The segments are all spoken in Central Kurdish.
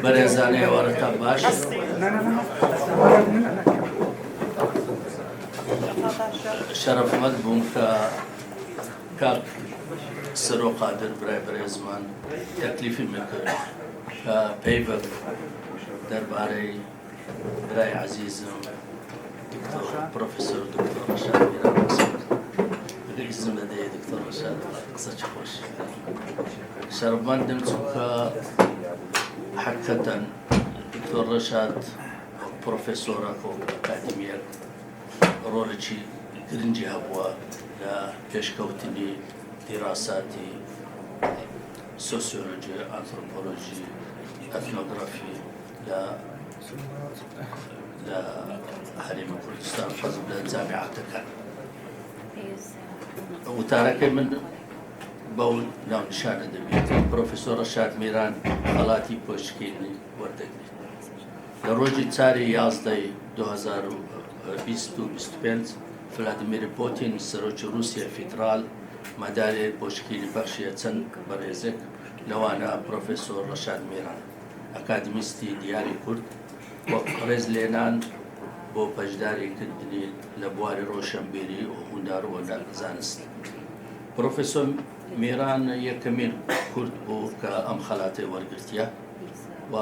بەڕێزانەی ئێوارەتان باش. شەرەفمەند بووم کە کاک سەرۆ قادر برای بەڕێزمان تەکلیفی میکرد کە پەیوەک دەربارەی برای عەزیزم پرۆفێسۆر دکتۆر ڕەشاد میران اسم لدي دكتور رشاد قصة خوش شربان چونکە حقیقەتەن دکتۆر ڕەشاد پرۆفێسۆرە و ئەکادیمیەک ڕۆڵێکی گرنگی هەبووە لە پێشکەوتنی دیراساتی سۆسیۆلۆژی، ئانتروپۆلۆژی، ئەتنۆگرافی لە هەرێمی کوردستان حەزم لە جامعاتەکان. وتارەکەی من بەو ناونیشانە دەبێت پرۆفێسۆر ڕەشاد میران خەڵاتی پۆشتکێنی وەردەگرێت. لە ڕۆژی 4/11/2025 ڤلادیمیر پۆتین سەرۆکی رووسیا فیدرال مەدالیای پۆشتکێنی بەخشیە چەند بەڕێزێک لەوانە پرۆفێسۆر ڕەشاد میران ئەکادمیستی دیاری کورد وەک ڕێزلێنان بۆ پەشداریکردنی لە بواری ڕۆشنبیری و هونداروە زانست. پرۆفێسۆر میران یەکەمین کورد بوو کە ئەم خەڵاتەی وەرگرتیە و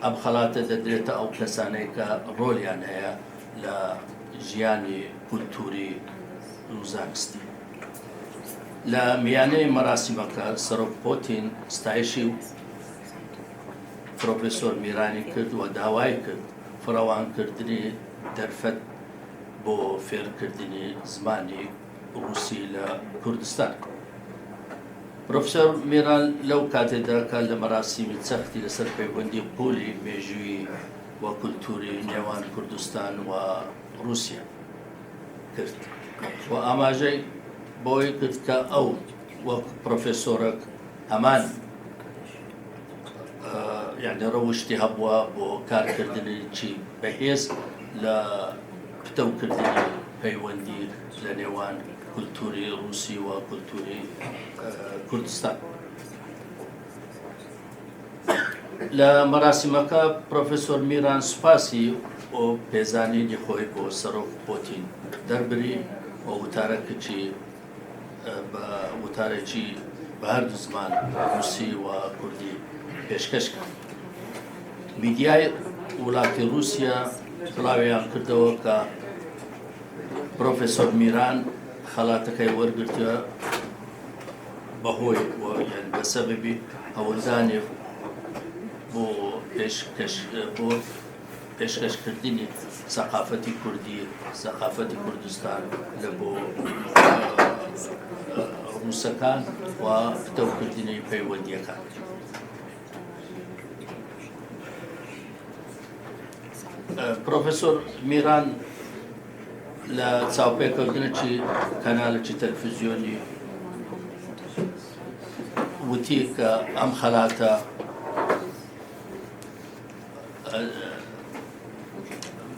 ئەم خەڵاتە دەدرێتە ئەو کەسانەی کە ڕۆلیان هەیە لە ژیانی کولتوری و زانستی. لە میانەی مەراسیمەکە سەرۆک پۆتین ستایشی پرۆفێسۆر میرانی کرد و داوای کرد فراوانکردنی دەرفەت بۆ فێرکردنی زمانی رووسی لە کوردستان. پرۆفێسۆر میران لەو کاتێدا کە لە مەراسیمی چەختی لەسەر پەیوەندی پولی مێژووی و کولتوری نێوان کوردستان و رووسیا کرد و ئاماژەی بۆی کرد کە ئەو وەک پرۆفێسۆرێک هەمان یعنی ڕەوشتی هەبووە بۆ کارکردنێکی بەهێز لە پتەوکردنی پەیوەندی لە نێوان کولتوری رووسی و کولتوری کوردستان. لە مەراسیمەکە پرۆفێسۆر میران سوپاسی بۆ پێزانینی خۆی بۆ سەرۆک پۆتین دەربری و وتارێکی بە هەردوو زمان رووسی و کوردی پێشکەش کرد. میدیای وڵاتی رووسیا بڵاویان کردەوە کە پرۆفێسۆر میران خەڵاتەکەی وەرگرتووە بەهۆی بە سەبەبی هەوڵدانی بۆ پێشکەشکردنی سەقافەتی کوردی، سەقافەتی کوردستان لە بۆ رووسەکان و پتەوکردنی پەیوەندیەکان. پرۆفێسۆر میران لە چاوپێککەوتنێکی کەناڵێکی تەلەڤیزیۆنی وتی کە ئەم خەڵاتە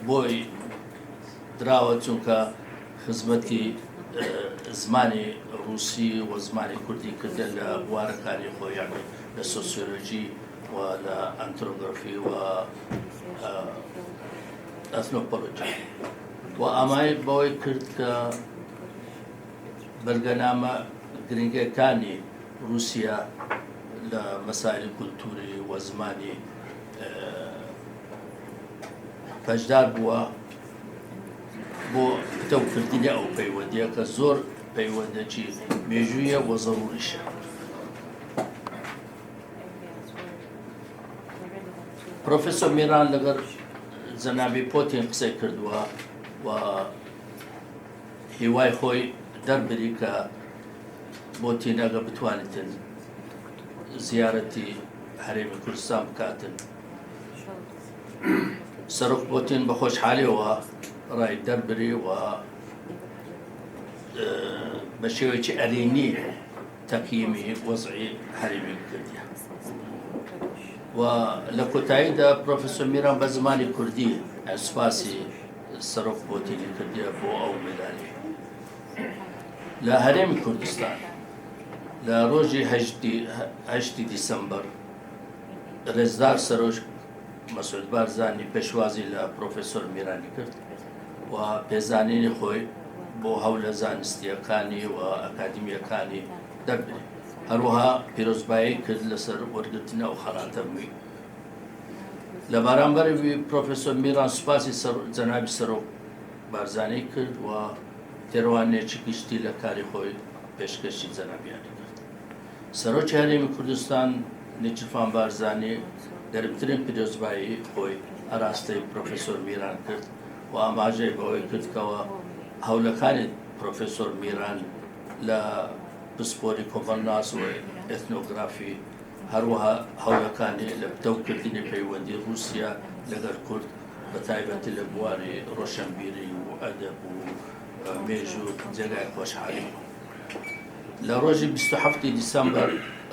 بۆی دراوە چونکە خزمەتی زمانی رووسی و زمانی کوردی کردە لە بوارەکانی خۆیان لە سۆسیۆلۆژی و لە ئەنترۆگرافی و ئەتنۆپۆلۆژی و ئامای بەوەی کرد کە بەرگەنامە گرنگەکانی رووسیا لە مەسایلی کولتوری و زمانی پەشدار بووە بۆ پتەوکردنی ئەو پەیوەندیە کە زۆر پەیوەندێکی مێژوویە و زەڕوریشە. پرۆفێسۆر میران لەگەڵ جەنابی پۆتین قسەی کردووە و هیوای خۆی دەربری کە پۆتین ئەگە بتوانێتن زیارەتی هەرێمی کوردستان بکاتن. سەرۆک پۆتین بە خۆشحالیەوە ڕای دەربری و بە شێوەیەکی ئەرێنی تەقییمی وەزعی هەرێمی کردیە و لە کۆتاییدا پرۆفێسۆر میران بە زمانی کوردی سوپاسی سەرۆک پۆتینی کردیە بۆ ئەو مێدالی. لە هەرێمی کوردستان لە ڕۆژی 8 دیسەمبەر ڕێزدار سەرۆژ مەسعود بارزانی پێشوازی لە پرۆفێسۆر میرانی کرد و پێزانینی خۆی بۆ هەولە زانستیەکانی و ئەکادمیەکانی دەربێت. هەروەها پیرۆزبایی کرد لەسەر وەرگرتنە و خەڵاتە بووی. لە بارانبەری پرۆفێسۆر میران سوپاسی جەنابی سەرۆک بارزانی کرد و تێڕوانێکی گشتی لە کاری خۆی پێشکەشی جەنابیانی کرد. سەرۆکی هەرێمی کوردستان نیچرفان بارزانی گەرمترین پیرۆزبایی خۆی ئاراستەی پرۆفێسۆر میران کرد و ئاماژەی بەوەی کردکەوە هەولەکانی پرۆفێسۆر میران لە پسپۆری کۆمەڵناس و ئێتنۆگرافی هەروەها هەولەکانی لە پتەوکردنی پەیوەندی رووسیا لەگەڵ کورد بە تایبەتی لە بواری ڕۆشنبیری و ئەدەب و مێژوو جێگای خۆشحالی. لە ڕۆژی 27 دیسەمبەر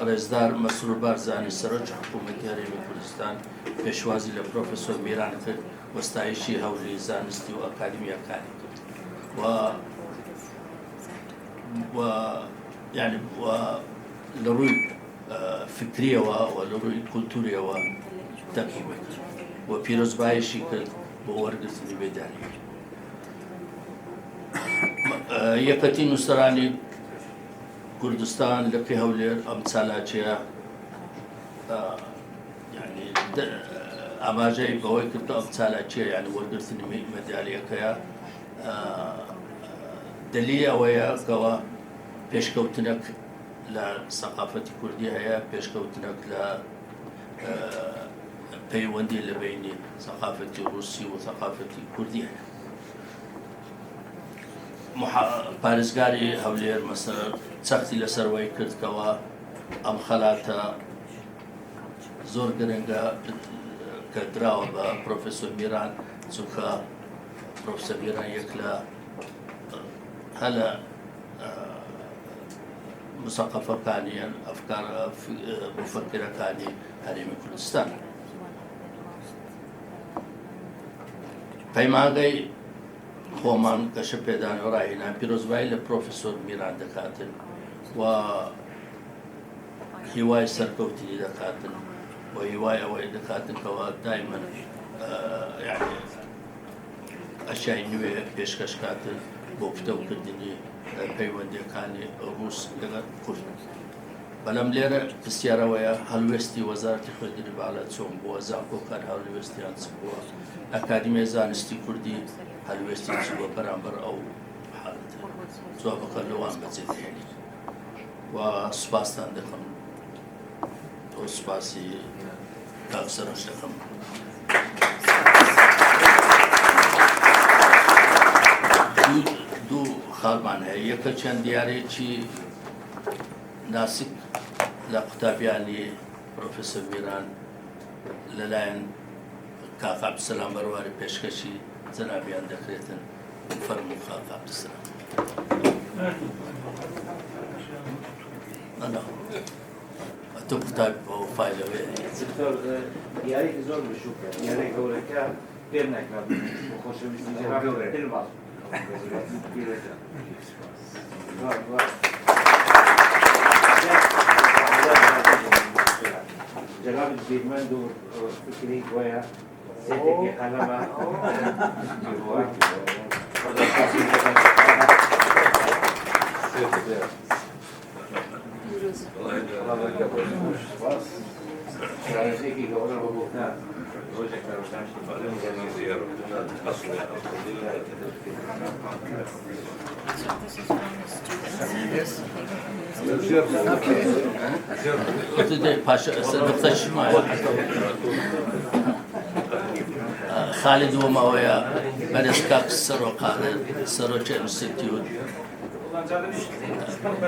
ڕێزدار مەسعود بارزانی سەرۆکی حکوومەتی هەرێمی کوردستان پێشوازی لە پرۆفێسۆر میران کرد و ستایشی هەولی زانستی و ئەکادمیەکانی کرد و لە ڕووی فکریەوە و لە ڕووی کولتوریەوە تەقیبە کرد و پیرۆزباییشی کرد بۆ وەرگرتنی بێداری. یەکەتی نووسەرانی کوردستان لەپی هەولێر ئەم چالاکیە ئاماژەی بەوەی کرد ئەم چالاکیە یعنی وەرگرتنی مەدالیەکەیە دلیلی ئەوەیە کەوە پێشکەوتنێک لە سەقافەتی کوردی هەیە، پێشکەوتنێک لە پەیوەندی لە بینی سەقافەتی ڕووسی و سەقافەتی کوردی هەیە. پارێزگاری هەولێر مەسەر چەختی لەسەرەوەی کردکەوە ئەم خەلاتە زۆر گرنگە کە دراوە بە پرۆفێسۆر میران، چونکە پرۆفێسۆر میران یەک لە هەلە مسەقەفەکانی یان ئەفکار مفەکرەکانی هەرێمی کوردستان. پەیمانگەی خۆمان گەشە پێدان و ڕاهێنان پیرۆزبایی لە پرۆفێسۆر میران دەکاتن و هیوای سەرکەوتنی دەکاتن و هیوای ئەوەی دەکاتن کەەوە دایمەن ئەشیای نوێ پێشکەشکاتن بۆ پتەوکردنی پەیوەندیەکانی ڕووس لەگەڵ کورد. بەڵام لێرە پرسیارەوەیە هەڵوێستی وەزارەتی خوێندنی باڵا چۆن بووە، زانکۆکار هەڵوێستیان چ بووە، ئەکادمیای زانستی کوردی هەلوێستی چ بووە بەرامبەر ئەو حاڵەتە. جوابەکە لەوان بەجێدێنین و سوپاستان دەکەم و سوپاسی کاک سەرۆژ دەکەم. دوو خاڵمان هەیە. یەکە چەند دیارێکی ناسک لە قوتابیانی پرۆفێسۆر میران لەلایەن کاک عەبدولسەلام بەڕواری پێشکەشی جەنابیان دەکرێتن. فەرموو کاک عەبدولسەلام. تۆ قوتابی بۆ فایلەوێ دیارێکی زۆر بچووکە، دیارێک گەورەکە پێم ناکات بۆ خۆشەویستی جەنابی پێ باش. جناب زیدمەند و فکری گویا سێتێکی قەلەمە شارەزێکی گەورە بۆ بۆکە ڕۆژێک لە ڕۆژنامەی خالد وماويا بلس كاك سروك انستيتيوت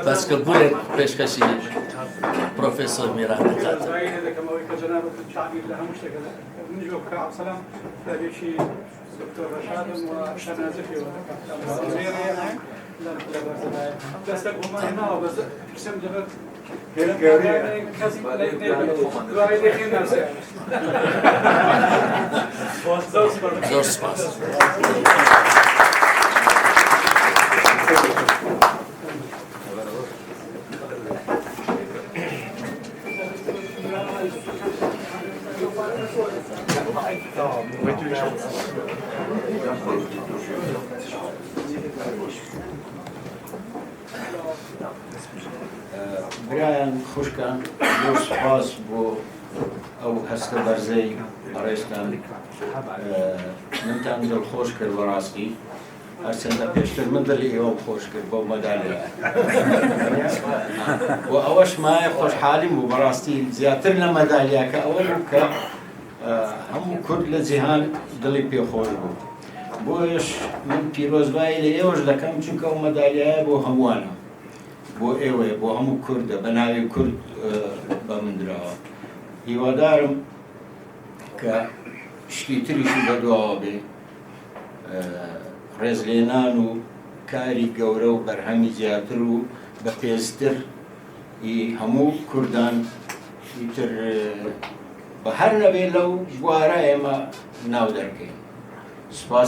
بس كبولك بيشكشي بروفيسور ميران دكاتره دكتور رشاد وشنازفي بس هم هنا بس قسم جبر كسب عليك دعاء دخين نفسه زور سپاس. برایان خوشکان بۆ سوپاس بۆ ئەو هەستە بەرزەی ڕێستان منتان دڵخۆش کرد بەڕاستی هەرچەندە پێشتر من دڵی ئێوە خۆش کرد بۆ مەدالیە و ئەوەش مایە خۆشحالیم بوو بەڕاستی زیاتر لە مەدالیاکە ئەوە بوو کە هەموو کورد لە جیهان دڵی پێخۆش بوو بۆیش من پیرۆزبایی لە ئێوەش دەکەم چونکە ئەو مەدالیایە بۆ هەمووانە بۆ ئێوەیە بۆ هەموو کوردە بە ناوی کورد بە من درراوە هیوادارم کە شتی تریشی بەدواوە بێ ڕێزلێنان و کاری گەورە و بەرهەمی زیاتر و بە پێزتر هەموو کوردان ئیتر بە هەر نەبێ لەو بوارە ئێمە ناو دەرکەین. سوپاس